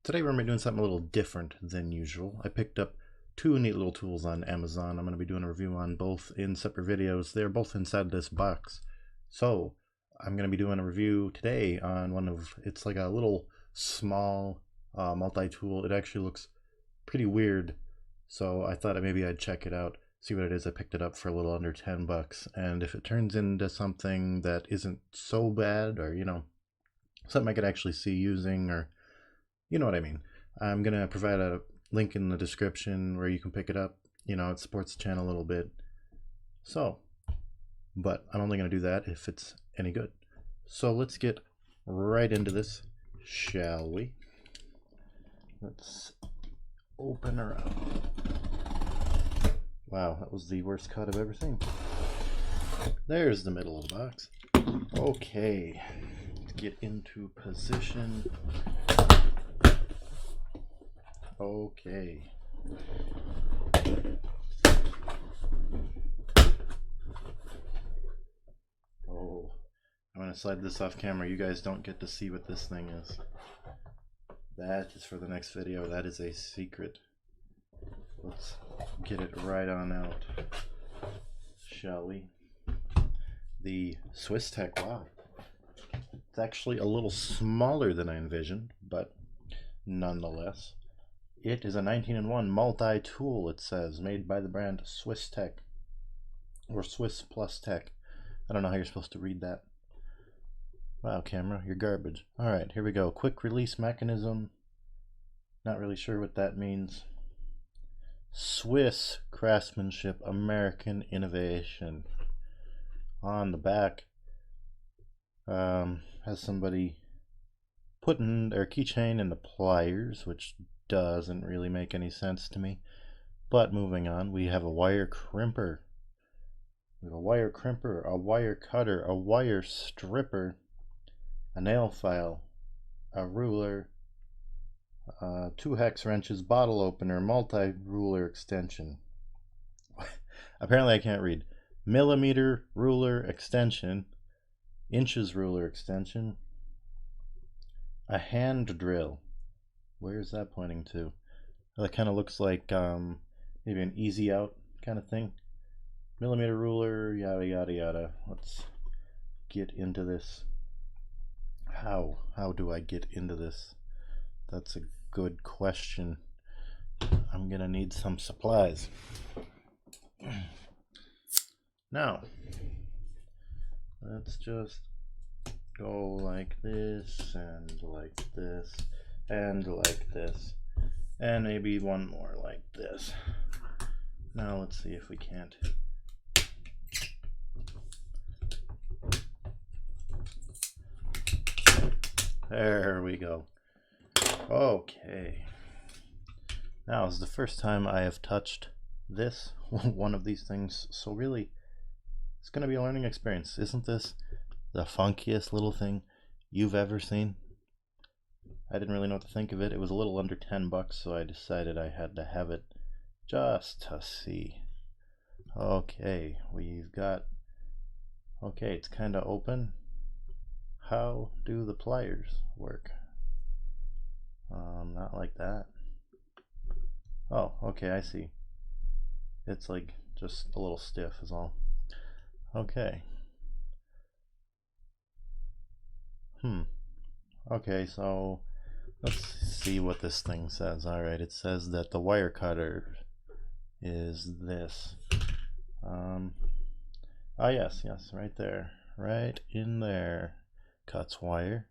Today we're going to be doing something a little different than usual. I picked up two neat little tools on Amazon. I'm going to be doing a review on both in separate videos. They're both inside this box. So I'm going to be doing a review today on one of, it's like a little small multi-tool. It actually looks pretty weird. So I thought maybe I'd check it out, see what it is. I picked it up for a little under 10 bucks. And if it turns into something that isn't so bad, or, you know, something I could actually see using, or you know what I mean. I'm going to provide a link in the description where you can pick it up. You know, it supports the channel a little bit. So, but I'm only going to do that if it's any good. So let's get right into this, shall we? Let's open her up. Wow, that was the worst cut I've ever seen. There's the middle of the box. Okay, let's get into position. Okay. Oh, I'm going to slide this off camera. You guys don't get to see what this thing is. That is for the next video. That is a secret. Let's get it right on out, shall we? The Swiss Tech. Wow. It's actually a little smaller than I envisioned, but nonetheless. It is a 19-in-1 multi-tool, it says, made by the brand Swiss Tech, or Swiss Plus Tech. I don't know how you're supposed to read that. Wow, camera, you're garbage. Alright, here we go. Quick release mechanism. Not really sure what that means. Swiss craftsmanship, American innovation. On the back, has somebody putting their keychain in the pliers, which doesn't really make any sense to me. But moving on, we have a wire crimper. We have a wire crimper, a wire cutter, a wire stripper, a nail file, a ruler, 2 hex wrenches, bottle opener, multi-ruler extension. Apparently I can't read. Millimeter ruler extension, inches ruler extension, a hand drill. Where is that pointing to? That kind of looks like maybe an easy out kind of thing. Millimeter ruler, yada yada yada. Let's get into this. How do I get into this? That's a good question. I'm gonna need some supplies. Now, let's just go like this and like this and like this, and maybe one more like this. Now let's see if we can't. There we go. Okay. Now this is the first time I have touched this, one of these things, so really it's going to be a learning experience. Isn't this the funkiest little thing you've ever seen? I didn't really know what to think of it. It was a little under 10 bucks, so I decided I had to have it just to see. Okay, we've got, okay, it's kind of open. How do the pliers work? Not like that. Oh, okay, I see. It's like just a little stiff is all. Okay. Okay, so let's see what this thing says. Alright, it says that the wire cutter is this. Ah, yes, right there. Right in there. Cuts wire.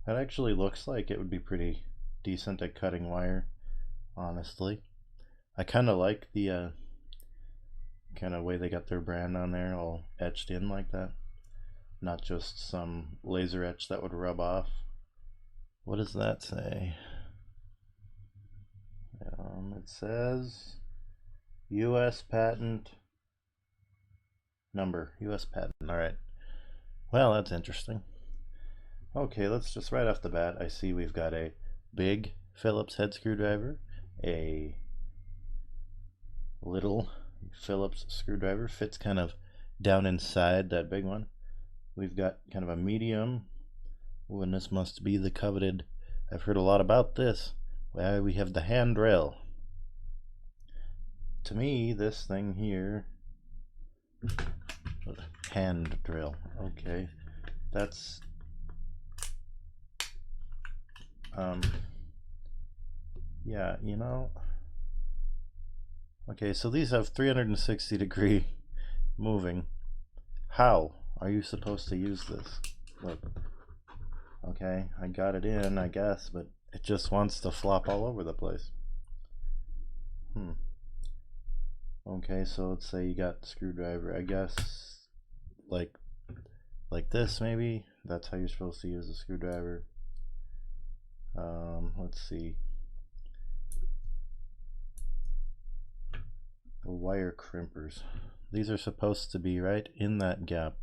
That actually looks like it would be pretty decent at cutting wire, honestly. I kind of like the kind of way they got their brand on there, all etched in like that. Not just some laser etch that would rub off. What does that say? It says US patent number. US patent. Alright. Well, that's interesting. Okay, let's just right off the bat, I see we've got a big Phillips head screwdriver, a little Phillips screwdriver, fits kind of down inside that big one. We've got kind of a medium. Oh, and this must be the coveted I've heard a lot about this. Why we have the handrail. To me, this thing here, hand drill. Okay, that's yeah, you know. Okay, so these have 360-degree moving. How are you supposed to use this? Look. Okay, I got it in, I guess, but it just wants to flop all over the place. Okay, so let's say you got the screwdriver. I guess like this maybe. That's how you're supposed to use the screwdriver. Let's see. The wire crimpers. These are supposed to be right in that gap.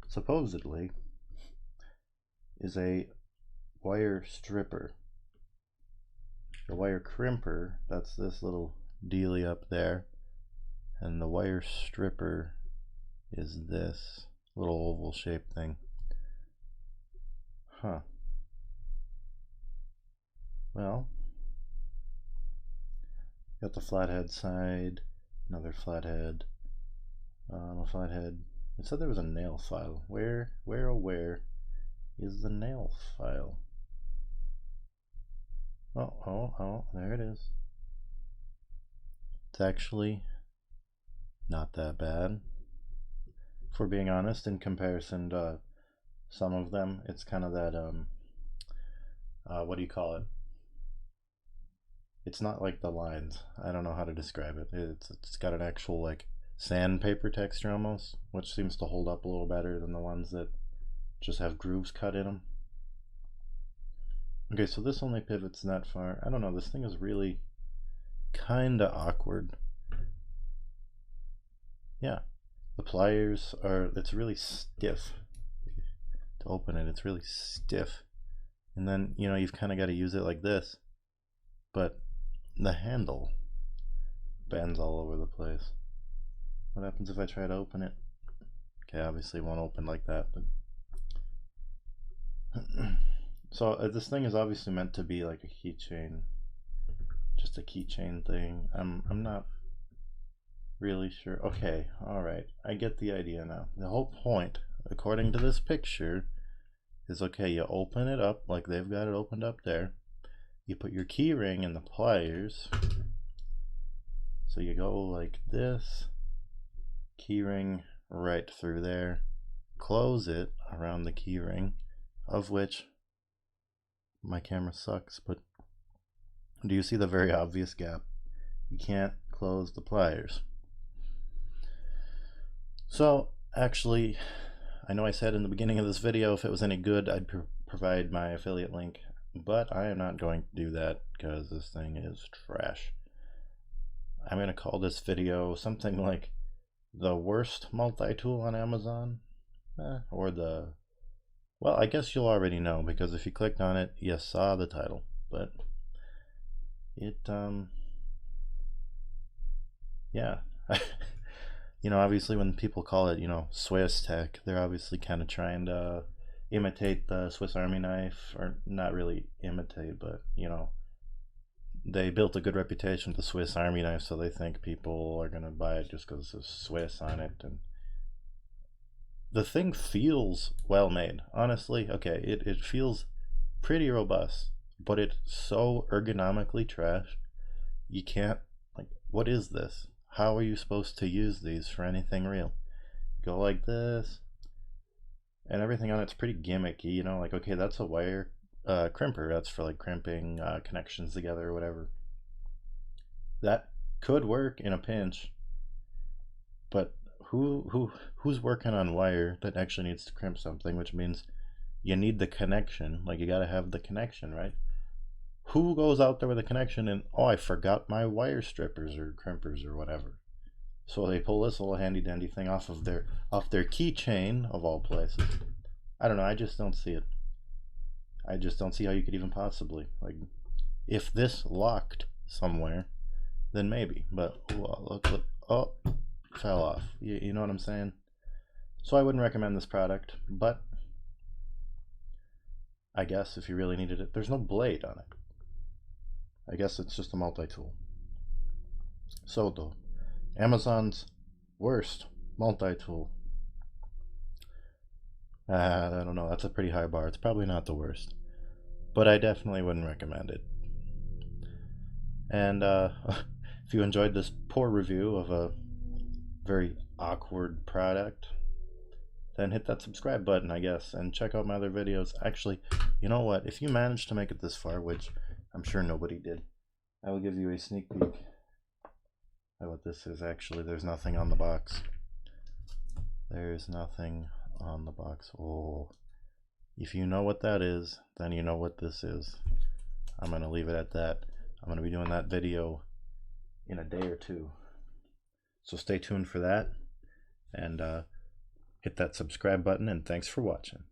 Supposedly is a wire stripper. The wire crimper, that's this little dealie up there, and the wire stripper is this little oval shaped thing. Huh. Well, got the flathead side, another flathead, a flathead. It said there was a nail file. Where is the nail file? Oh, there it is. It's actually not that bad, for being honest, in comparison to some of them. It's kind of that, what do you call it? It's not like the lines. I don't know how to describe it. It's got an actual like sandpaper texture almost, which seems to hold up a little better than the ones that just have grooves cut in them. Okay, so this only pivots that far. I don't know, this thing is really kinda awkward. Yeah, the pliers are, it's really stiff. To open it, it's really stiff. And then, you know, you've kind of got to use it like this. But the handle bends all over the place. What happens if I try to open it? Okay, obviously it won't open like that, but so this thing is obviously meant to be like a keychain, just a keychain thing. I'm not really sure. Okay, all right, I get the idea now. The whole point, according to this picture, is okay, you open it up like they've got it opened up there. You put your key ring in the pliers. So you go like this, key ring right through there, close it around the key ring, of which my camera sucks, but do you see the very obvious gap? You can't close the pliers. So actually, I know I said in the beginning of this video if it was any good I'd provide my affiliate link, but I am not going to do that because this thing is trash. I'm going to call this video something like the worst multi-tool on Amazon, or the, well, I guess you'll already know because if you clicked on it you saw the title, but it yeah. You know, obviously when people call it, you know, Swiss tech, they're obviously kind of trying to imitate the Swiss Army knife, or not really imitate, but you know, they built a good reputation with the Swiss Army knife, so they think people are gonna buy it just because it's Swiss on it. And the thing feels well made, honestly. Okay, it feels pretty robust, but it's so ergonomically trash. You can't, like, what is this? How are you supposed to use these for anything real? Go like this, and everything on it's pretty gimmicky, you know, like, okay, that's a wire crimper, that's for like crimping connections together or whatever. That could work in a pinch, but who's working on wire that actually needs to crimp something, which means you need the connection, like you gotta have the connection, right? Who goes out there with a connection and, oh, I forgot my wire strippers or crimpers or whatever? So they pull this little handy dandy thing off their keychain of all places. I don't know, I just don't see it. I just don't see how you could even possibly, like, if this locked somewhere, then maybe, but look, oh, fell off. You know what I'm saying? So I wouldn't recommend this product, but I guess if you really needed it. There's no blade on it. I guess it's just a multi-tool. So though, Amazon's worst multi-tool. I don't know, that's a pretty high bar. It's probably not the worst, but I definitely wouldn't recommend it. And if you enjoyed this poor review of a very awkward product, then hit that subscribe button, I guess, and check out my other videos. Actually, you know what? If you managed to make it this far, which I'm sure nobody did, I will give you a sneak peek at what this is. Actually, there's nothing on the box. There's nothing on the box. Oh, if you know what that is, then you know what this is. I'm going to leave it at that. I'm going to be doing that video in a day or two. So stay tuned for that, and hit that subscribe button, and thanks for watching.